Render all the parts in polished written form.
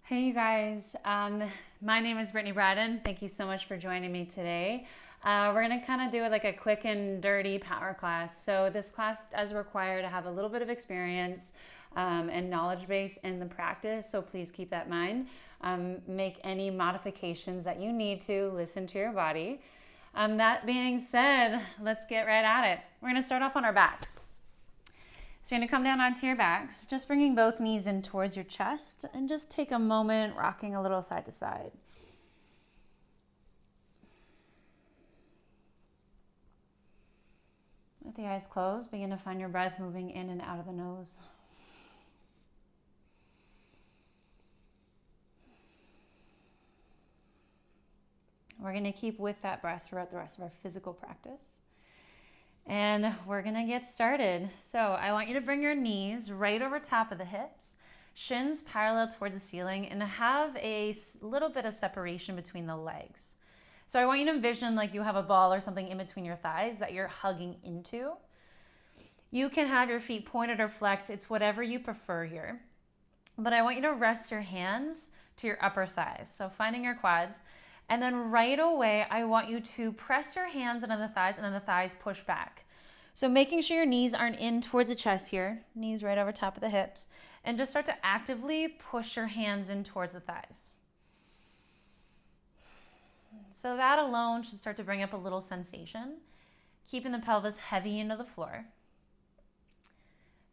Hey you guys, my name is Brittany Bryden. Thank you so much for joining me today. We're gonna kind of do like a quick and dirty power class. So this class does require to have a little bit of experience and knowledge base in the practice. So please keep that in mind. Make any modifications that you need to. Listen to your body. That being said, let's get right at it. We're gonna start off on our backs. So you're going to come down onto your backs, just bringing both knees in towards your chest, and just take a moment rocking a little side to side. With the eyes closed, begin to find your breath moving in and out of the nose. We're going to keep with that breath throughout the rest of our physical practice. And we're gonna get started. So I want you to bring your knees right over top of the hips, shins parallel towards the ceiling, and have a little bit of separation between the legs. So I want you to envision like you have a ball or something in between your thighs that you're hugging into. You can have your feet pointed or flexed. It's whatever you prefer here. But I want you to rest your hands to your upper thighs. So finding your quads. And then right away, I want you to press your hands into the thighs and then the thighs push back. So making sure your knees aren't in towards the chest here, knees right over top of the hips, and just start to actively push your hands in towards the thighs. So that alone should start to bring up a little sensation, keeping the pelvis heavy into the floor.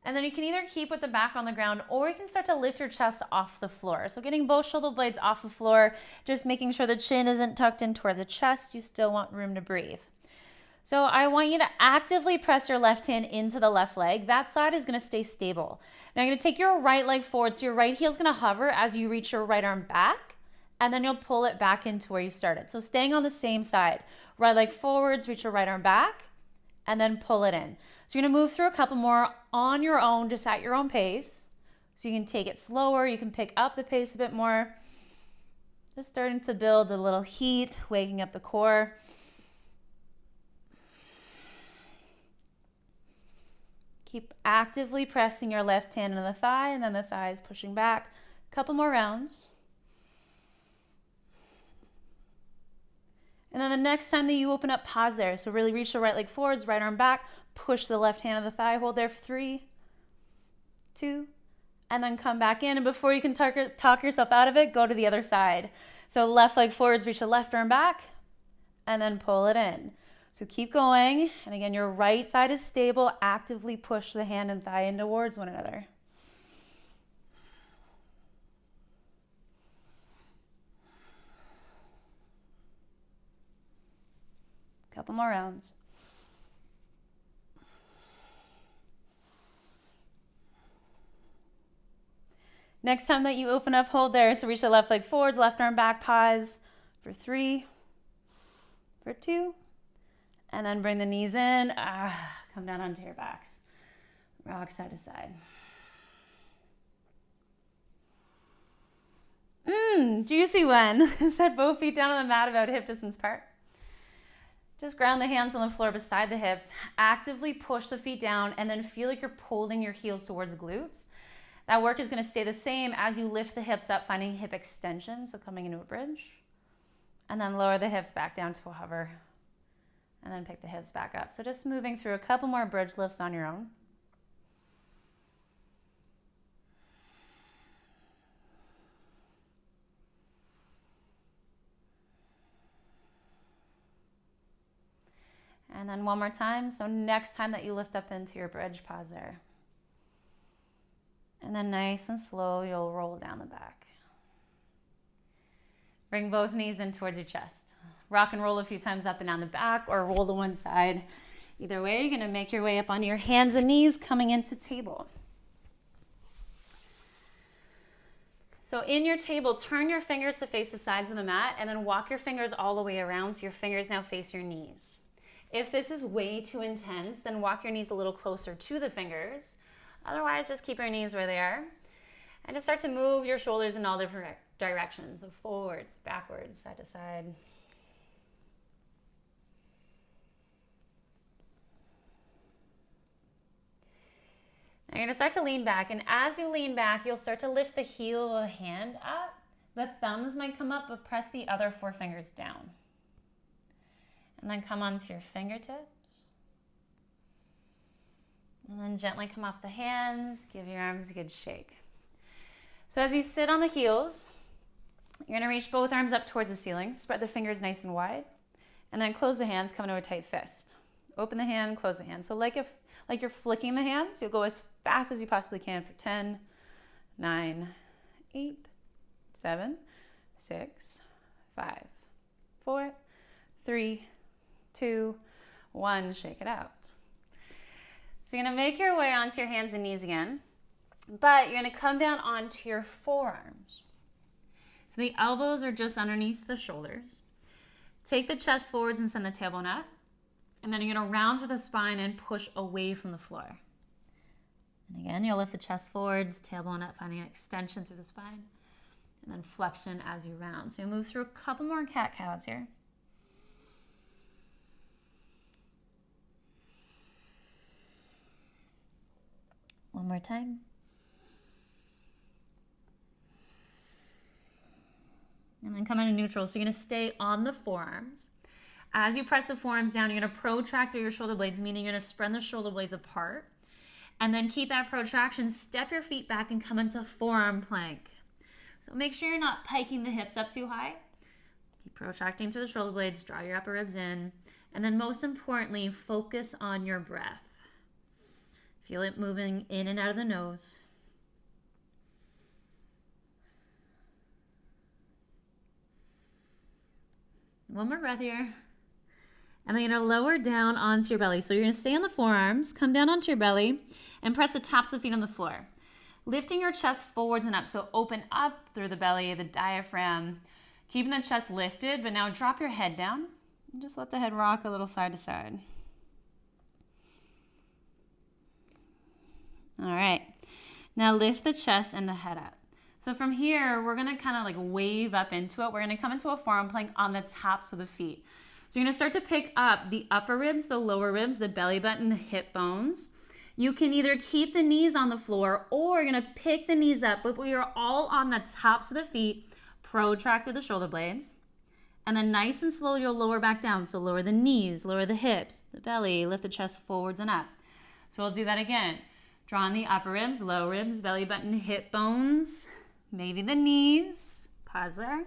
And then you can either keep with the back on the ground or you can start to lift your chest off the floor. So getting both shoulder blades off the floor, just making sure the chin isn't tucked in towards the chest. You still want room to breathe. So I want you to actively press your left hand into the left leg. That side is going to stay stable. Now you're going to take your right leg forward. So your right heel is going to hover as you reach your right arm back. And then you'll pull it back into where you started. So staying on the same side. Right leg forwards, reach your right arm back, and then pull it in. So you're gonna move through a couple more on your own, just at your own pace. So you can take it slower, you can pick up the pace a bit more. Just starting to build a little heat, waking up the core. Keep actively pressing your left hand into the thigh and then the thighs pushing back. A couple more rounds. And then the next time that you open up, pause there. So really reach the right leg forwards, right arm back, push the left hand of the thigh, hold there for 3, 2, and then come back in. And before you can talk yourself out of it, go to the other side. So left leg forwards, reach the left arm back, and then pull it in. So keep going. And again, your right side is stable. Actively push the hand and thigh in towards one another. Couple more rounds. Next time that you open up, hold there. So reach the left leg forwards, left arm back, pause for 3, for 2, and then bring the knees in. Come down onto your backs. Rock side to side. Juicy one. Set both feet down on the mat about hip distance apart. Just ground the hands on the floor beside the hips. Actively push the feet down and then feel like you're pulling your heels towards the glutes. That work is going to stay the same as you lift the hips up, finding hip extension, so coming into a bridge. And then lower the hips back down to a hover. And then pick the hips back up. So just moving through a couple more bridge lifts on your own. And then one more time. So next time that you lift up into your bridge, pause there. And then nice and slow, you'll roll down the back. Bring both knees in towards your chest. Rock and roll a few times up and down the back or roll to one side. Either way, you're gonna make your way up onto your hands and knees coming into table. So in your table, turn your fingers to face the sides of the mat and then walk your fingers all the way around so your fingers now face your knees. If this is way too intense, then walk your knees a little closer to the fingers. Otherwise, just keep your knees where they are. And just start to move your shoulders in all different directions. So forwards, backwards, side to side. Now you're going to start to lean back. And as you lean back, you'll start to lift the heel of the hand up The thumbs might come up, but press the other 4 fingers down. And then come onto your fingertips. And then gently come off the hands. Give your arms a good shake. So as you sit on the heels, you're gonna reach both arms up towards the ceiling. Spread the fingers nice and wide. And then close the hands, come into a tight fist. Open the hand, close the hand. So like you're flicking the hands, you'll go as fast as you possibly can for 10, 9, 8, 7, 6, 5, 4, 3, 2, 1. Shake it out. So you're gonna make your way onto your hands and knees again, but you're gonna come down onto your forearms. So the elbows are just underneath the shoulders. Take the chest forwards and send the tailbone up. And then you're gonna round for the spine and push away from the floor. And again, you'll lift the chest forwards, tailbone up, finding an extension through the spine. And then flexion as you round. So you move through a couple more cat-cows here. One more time. And then come into neutral. So you're gonna stay on the forearms. As you press the forearms down, you're gonna protract through your shoulder blades, meaning you're gonna spread the shoulder blades apart. And then keep that protraction, step your feet back and come into forearm plank. So make sure you're not piking the hips up too high. Keep protracting through the shoulder blades, draw your upper ribs in. And then most importantly, focus on your breath. Feel it moving in and out of the nose. One more breath here. And then you're gonna lower down onto your belly. So you're gonna stay on the forearms, come down onto your belly, and press the tops of the feet on the floor. Lifting your chest forwards and up, so open up through the belly, the diaphragm, keeping the chest lifted, but now drop your head down, and just let the head rock a little side to side. All right, now lift the chest and the head up. So from here, we're gonna kind of like wave up into it. We're gonna come into a forearm plank on the tops of the feet. So you're gonna start to pick up the upper ribs, the lower ribs, the belly button, the hip bones. You can either keep the knees on the floor or you're gonna pick the knees up, but we are all on the tops of the feet, protract through the shoulder blades. And then nice and slow, you'll lower back down. So lower the knees, lower the hips, the belly, lift the chest forwards and up. So we'll do that again. Draw on the upper ribs, lower ribs, belly button, hip bones, maybe the knees. Pause there.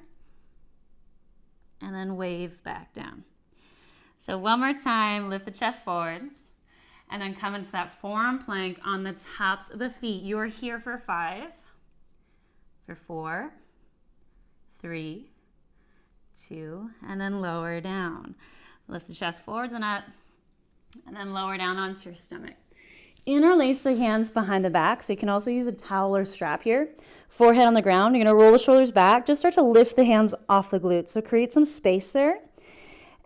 And then wave back down. So one more time, lift the chest forwards. And then come into that forearm plank on the tops of the feet. You are here for 5, for 4, 3, 2, and then lower down. Lift the chest forwards and up, and then lower down onto your stomach. Interlace the hands behind the back, so you can also use a towel or strap here. Forehead on the ground, you're gonna roll the shoulders back, just start to lift the hands off the glutes. So create some space there.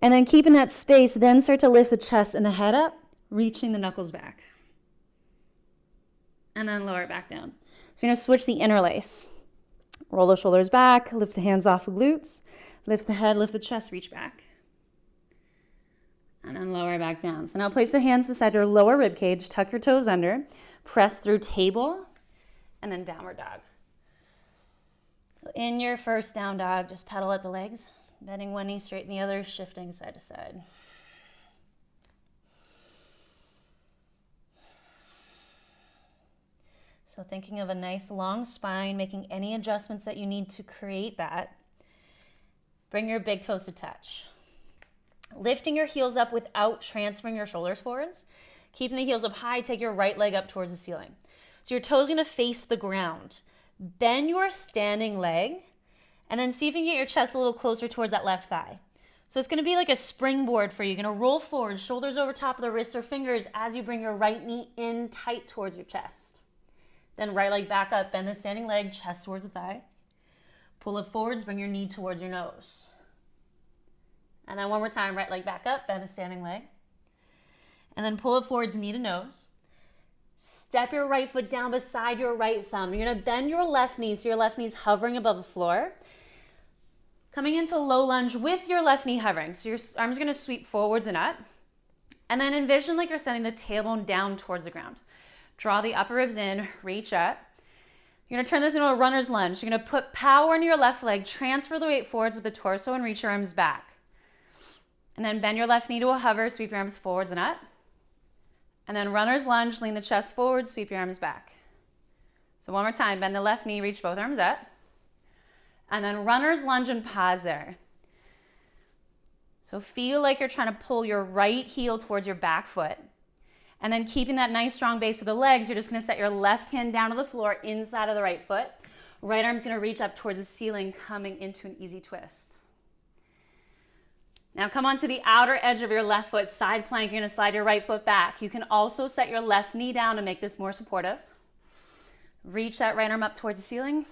And then keeping that space, then start to lift the chest and the head up, reaching the knuckles back. And then lower it back down. So you're gonna switch the interlace. Roll the shoulders back, lift the hands off the glutes, lift the head, lift the chest, reach back. And then lower back down. So now place the hands beside your lower rib cage, tuck your toes under, press through table, and then downward dog. So in your first down dog, just pedal at the legs, bending one knee straight and the other, shifting side to side. So thinking of a nice long spine, making any adjustments that you need to create that. Bring your big toes to touch. Lifting your heels up without transferring your shoulders forwards. Keeping the heels up high, take your right leg up towards the ceiling. So your toes are gonna face the ground. Bend your standing leg, and then see if you can get your chest a little closer towards that left thigh. So it's gonna be like a springboard for you. You're gonna roll forward, shoulders over top of the wrists or fingers as you bring your right knee in tight towards your chest. Then right leg back up, bend the standing leg, chest towards the thigh. Pull it forwards, bring your knee towards your nose. And then one more time, right leg back up, bend the standing leg. And then pull it forwards, knee to nose. Step your right foot down beside your right thumb. You're gonna bend your left knee, so your left knee's hovering above the floor. Coming into a low lunge with your left knee hovering. So your arms are gonna sweep forwards and up. And then envision like you're sending the tailbone down towards the ground. Draw the upper ribs in, reach up. You're going to turn this into a runner's lunge. You're going to put power into your left leg, transfer the weight forwards with the torso, and reach your arms back. And then bend your left knee to a hover, sweep your arms forwards and up. And then runner's lunge, lean the chest forward, sweep your arms back. So one more time, bend the left knee, reach both arms up. And then runner's lunge and pause there. So feel like you're trying to pull your right heel towards your back foot. And then keeping that nice strong base with the legs, you're just going to set your left hand down to the floor inside of the right foot. Right arm's going to reach up towards the ceiling, coming into an easy twist. Now come onto the outer edge of your left foot, side plank. You're going to slide your right foot back. You can also set your left knee down to make this more supportive. Reach that right arm up towards the ceiling.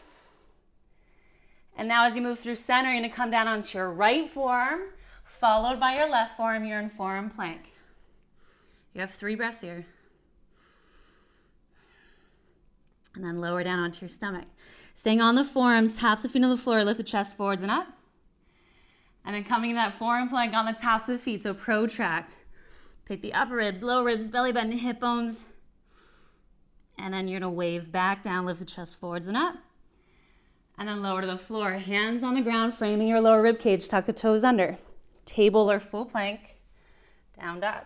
And now as you move through center, you're going to come down onto your right forearm, followed by your left forearm. You're in forearm plank. You have 3 breaths here. And then lower down onto your stomach. Staying on the forearms, taps the feet on the floor, lift the chest forwards and up. And then coming in that forearm plank on the tops of the feet, so protract. Pick the upper ribs, lower ribs, belly button, hip bones. And then you're going to wave back down, lift the chest forwards and up. And then lower to the floor, hands on the ground, framing your lower rib cage, tuck the toes under. Table or full plank, down dog.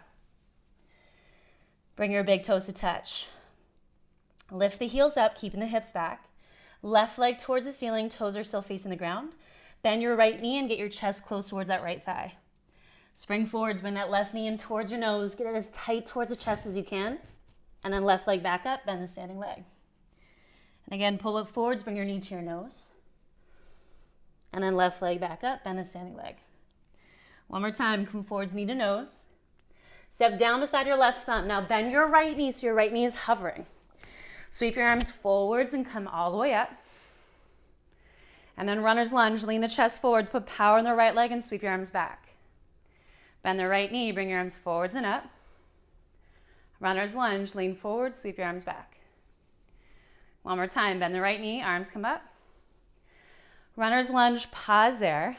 Bring your big toes to touch. Lift the heels up, keeping the hips back. Left leg towards the ceiling, toes are still facing the ground. Bend your right knee and get your chest close towards that right thigh. Spring forwards, bring that left knee in towards your nose. Get it as tight towards the chest as you can. And then left leg back up, bend the standing leg. And again, pull it forwards, bring your knee to your nose. And then left leg back up, bend the standing leg. One more time, come forwards, knee to nose. Step down beside your left thumb. Now bend your right knee so your right knee is hovering. Sweep your arms forwards and come all the way up. And then runner's lunge, lean the chest forwards, put power in the right leg and sweep your arms back. Bend the right knee, bring your arms forwards and up. Runner's lunge, lean forward, sweep your arms back. One more time, bend the right knee, arms come up. Runner's lunge, pause there.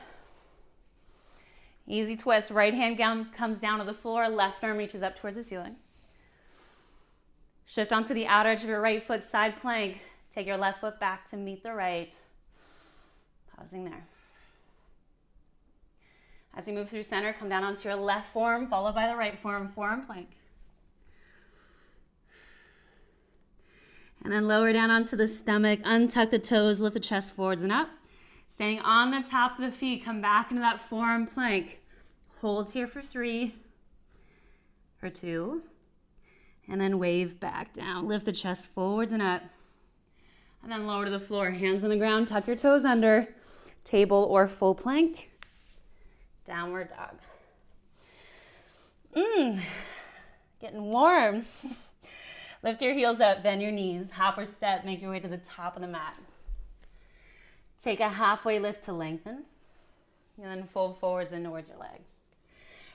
Easy twist, right hand comes down to the floor, left arm reaches up towards the ceiling. Shift onto the outer edge of your right foot, side plank. Take your left foot back to meet the right. Pausing there. As you move through center, come down onto your left forearm, followed by the right forearm, forearm plank. And then lower down onto the stomach, untuck the toes, lift the chest forwards and up. Staying on the tops of the feet, come back into that forearm plank. Hold here for 3, for 2, and then wave back down. Lift the chest forwards and up. And then lower to the floor, hands on the ground, tuck your toes under, table or full plank, downward dog. Getting warm. Lift your heels up, bend your knees, hop or step, make your way to the top of the mat. Take a halfway lift to lengthen, and then fold forwards and towards your legs.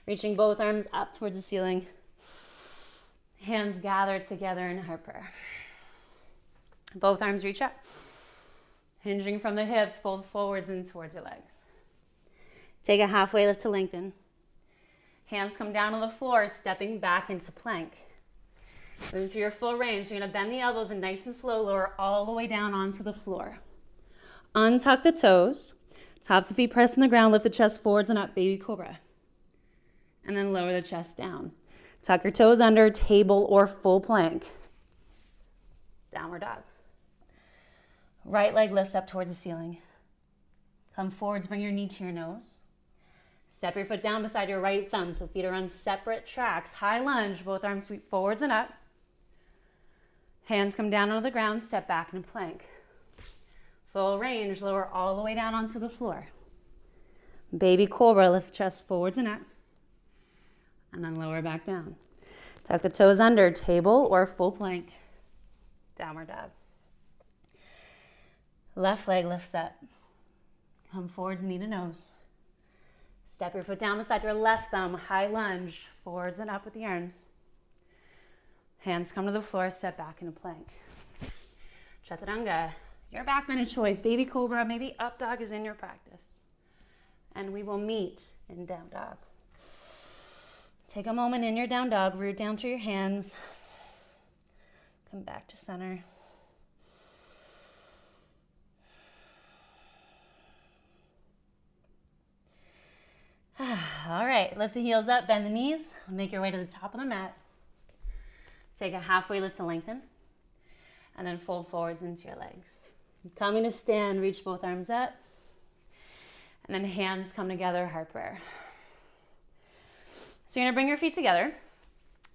Reaching both arms up towards the ceiling. Hands gathered together in heart prayer. Both arms reach up. Hinging from the hips, fold forwards and towards your legs. Take a halfway lift to lengthen. Hands come down on the floor, stepping back into plank. Moving through your full range, you're going to bend the elbows and nice and slow lower all the way down onto the floor. Untuck the toes. Tops of feet press on the ground, lift the chest forwards and up, baby cobra. And then lower the chest down. Tuck your toes under, table or full plank. Downward dog. Right leg lifts up towards the ceiling. Come forwards, bring your knee to your nose. Step your foot down beside your right thumb, so feet are on separate tracks. High lunge, both arms sweep forwards and up. Hands come down onto the ground, step back into plank. Full range, lower all the way down onto the floor. Baby cobra, lift chest forwards and up. And then lower back down. Tuck the toes under, table or full plank. Downward dog. Left leg lifts up. Come forwards, knee to nose. Step your foot down beside your left thumb, high lunge, forwards and up with the arms. Hands come to the floor, step back into plank. Chaturanga, your back bend of choice. Baby cobra, maybe up dog is in your practice. And we will meet in down dog. Take a moment in your down dog, root down through your hands. Come back to center. right, lift the heels up, bend the knees, make your way to the top of the mat. Take a halfway lift to lengthen, and then fold forwards into your legs. Coming to stand, reach both arms up, and then hands come together, heart prayer. So you're gonna bring your feet together.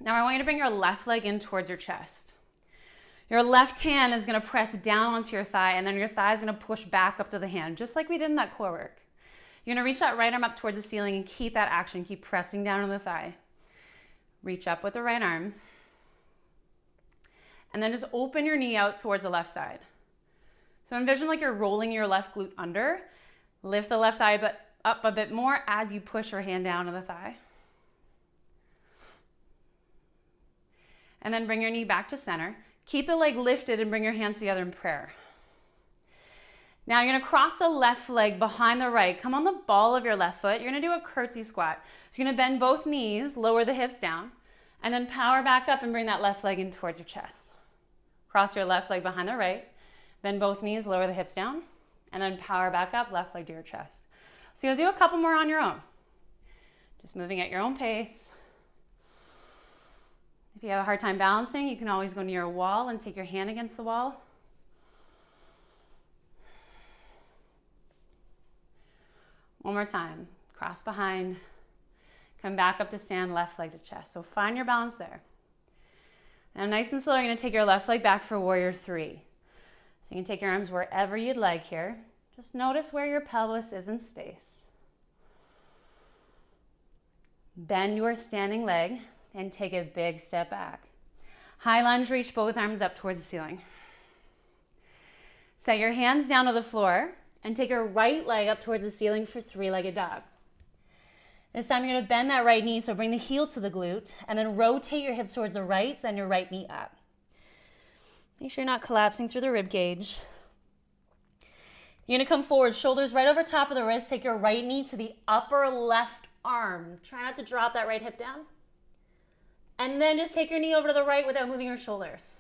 Now I want you to bring your left leg in towards your chest. Your left hand is gonna press down onto your thigh, and then your thigh is gonna push back up to the hand, just like we did in that core work. You're gonna reach that right arm up towards the ceiling and keep that action. Keep pressing down on the thigh. Reach up with the right arm. And then just open your knee out towards the left side. So envision like you're rolling your left glute under. Lift the left thigh up a bit more as you push your hand down to the thigh. And then bring your knee back to center. Keep the leg lifted and bring your hands together in prayer. Now you're gonna cross the left leg behind the right. Come on the ball of your left foot. You're gonna do a curtsy squat. So you're gonna bend both knees, lower the hips down, and then power back up and bring that left leg in towards your chest. Cross your left leg behind the right. Bend both knees, lower the hips down, and then power back up, left leg to your chest. So you'll do a couple more on your own. Just moving at your own pace. If you have a hard time balancing, you can always go near a wall and take your hand against the wall. One more time. Cross behind. Come back up to stand, left leg to chest. So find your balance there. Now nice and slow, you're gonna take your left leg back for warrior three. So you can take your arms wherever you'd like here. Just notice where your pelvis is in space. Bend your standing leg and take a big step back. High lunge, reach both arms up towards the ceiling. Set your hands down to the floor and take your right leg up towards the ceiling for three-legged dog. This time you're gonna bend that right knee, so bring the heel to the glute, and then rotate your hips towards the right, send your right knee up. Make sure you're not collapsing through the rib cage. You're gonna come forward, shoulders right over top of the wrist, take your right knee to the upper left arm. Try not to drop that right hip down. And then just take your knee over to the right without moving your shoulders.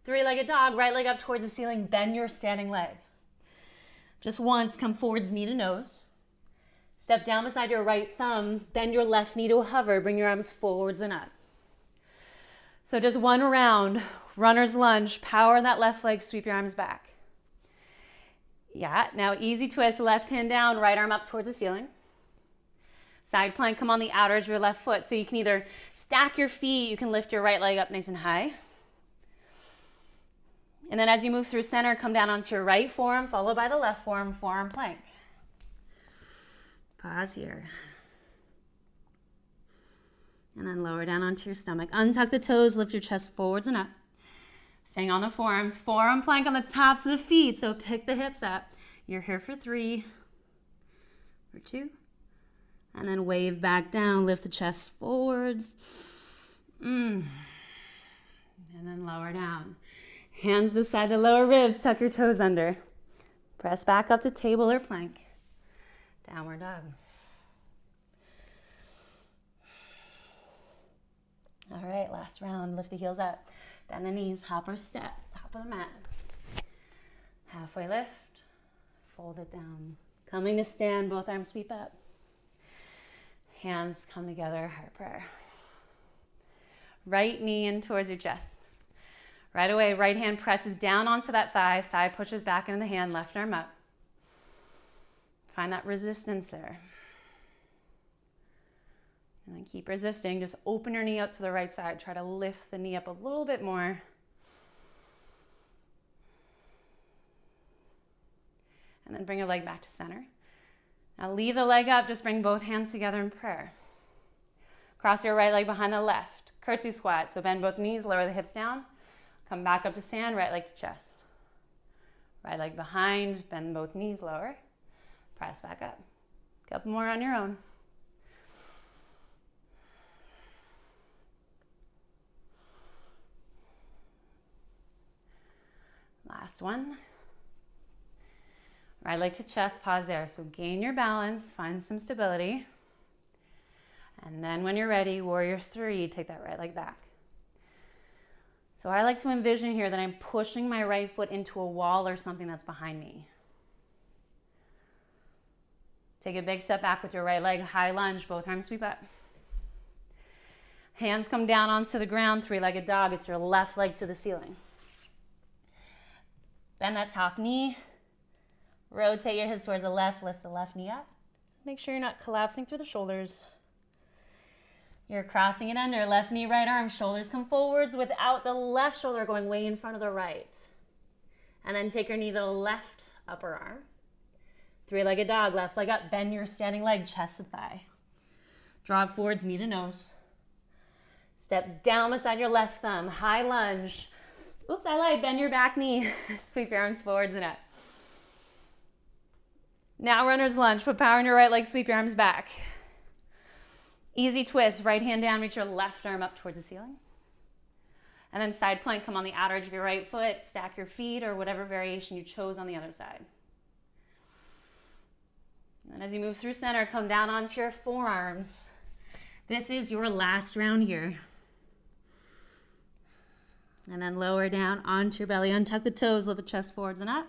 Three-legged dog, right leg up towards the ceiling, bend your standing leg. Just once, come forwards, knee to nose. Step down beside your right thumb, bend your left knee to a hover, bring your arms forwards and up. So just one round, runner's lunge, power in that left leg, sweep your arms back. Yeah, now easy twist, left hand down, right arm up towards the ceiling. Side plank, come on the outer edge of your left foot. So you can either stack your feet, you can lift your right leg up nice and high. And then as you move through center, come down onto your right forearm, followed by the left forearm, forearm plank. Pause here. And then lower down onto your stomach. Untuck the toes, lift your chest forwards and up. Staying on the forearms, forearm plank on the tops of the feet. So pick the hips up. You're here for 3, for 2, and then wave back down, lift the chest forwards. And then lower down. Hands beside the lower ribs, tuck your toes under. Press back up to table or plank. Downward dog. All right, last round. Lift the heels up. Bend the knees, hop or step, top of the mat. Halfway lift, fold it down. Coming to stand, both arms sweep up. Hands come together, heart prayer. Right knee in towards your chest. Right away, right hand presses down onto that thigh. Thigh pushes back into the hand, left arm up. Find that resistance there. And then keep resisting. Just open your knee up to the right side. Try to lift the knee up a little bit more. And then bring your leg back to center. Now leave the leg up. Just bring both hands together in prayer. Cross your right leg behind the left. Curtsy squat. So bend both knees, lower the hips down. Come back up to stand, right leg to chest. Right leg behind, bend both knees lower. Press back up. Couple more on your own. Last one. Right leg to chest, pause there. So gain your balance, find some stability. And then when you're ready, warrior 3, take that right leg back. So I like to envision here that I'm pushing my right foot into a wall or something that's behind me. Take a big step back with your right leg, high lunge, both arms sweep up. Hands come down onto the ground, three-legged dog. It's your left leg to the ceiling. Bend that top knee. Rotate your hips towards the left, lift the left knee up. Make sure you're not collapsing through the shoulders. You're crossing it under, left knee, right arm, shoulders come forwards without the left shoulder going way in front of the right. And then take your knee to the left upper arm. Three-legged dog, left leg up, bend your standing leg, chest to thigh. Draw it forwards, knee to nose. Step down beside your left thumb, high lunge. Oops, I lied, bend your back knee. Sweep your arms forwards and up. Now runner's lunge, put power in your right leg, sweep your arms back. Easy twist, right hand down, reach your left arm up towards the ceiling. And then side plank, come on the outer edge of your right foot, stack your feet or whatever variation you chose on the other side. And as you move through center, come down onto your forearms. This is your last round here. And then lower down onto your belly, untuck the toes, lift the chest forwards and up.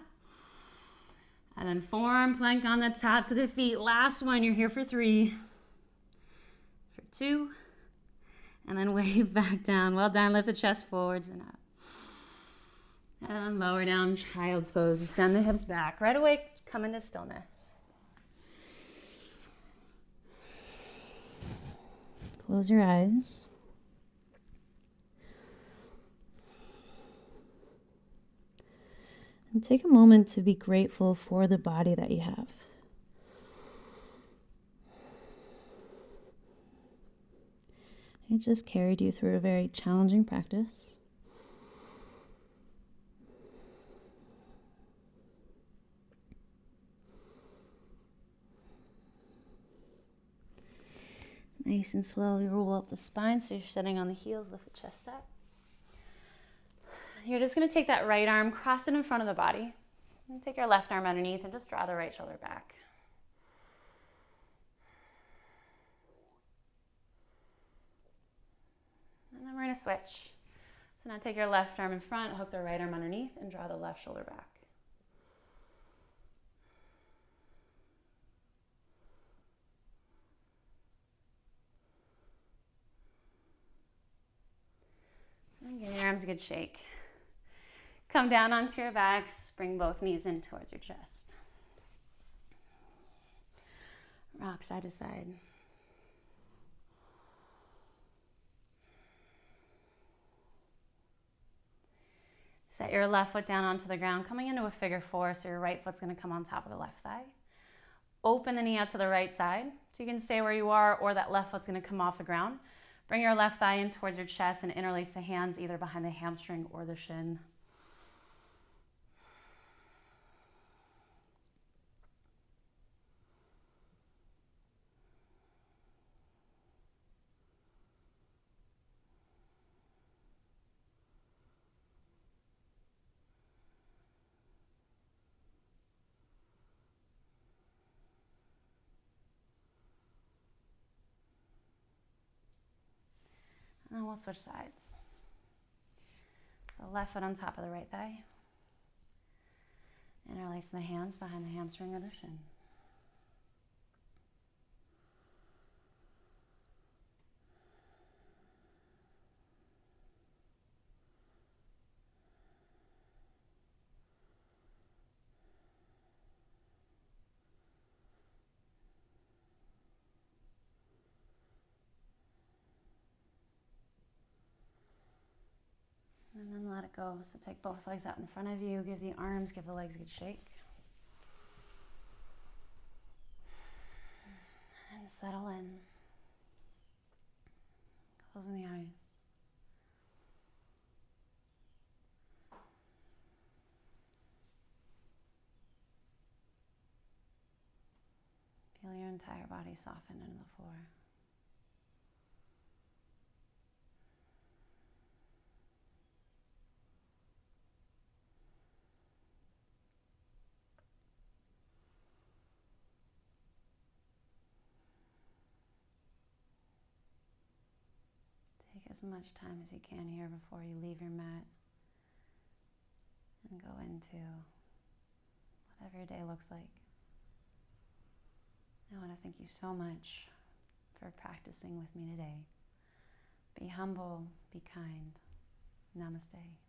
And then forearm plank on the tops of the feet. Last one, you're here for 3, for 2, and then wave back down. Well done, lift the chest forwards and up. And lower down, child's pose. You send the hips back. Right away, come into stillness. Close your eyes. And take a moment to be grateful for the body that you have. It just carried you through a very challenging practice. Nice and slowly roll up the spine so you're sitting on the heels, lift the chest up. You're just going to take that right arm, cross it in front of the body, and take your left arm underneath and just draw the right shoulder back. And then we're going to switch. So now take your left arm in front, hook the right arm underneath, and draw the left shoulder back. And give your arms a good shake. Come down onto your backs, bring both knees in towards your chest. Rock side to side. Set your left foot down onto the ground, coming into a figure 4, so your right foot's going to come on top of the left thigh. Open the knee out to the right side, so you can stay where you are, or that left foot's going to come off the ground. Bring your left thigh in towards your chest and interlace the hands either behind the hamstring or the shin. And we'll switch sides. So left foot on top of the right thigh. Interlace the hands behind the hamstring or the shin. And then let it go. So take both legs out in front of you. Give the arms, give the legs a good shake. And settle in. Closing the eyes. Feel your entire body soften into the floor. Take as much time as you can here before you leave your mat and go into whatever your day looks like. thank you so much for practicing with me today. Be humble, be kind. Namaste.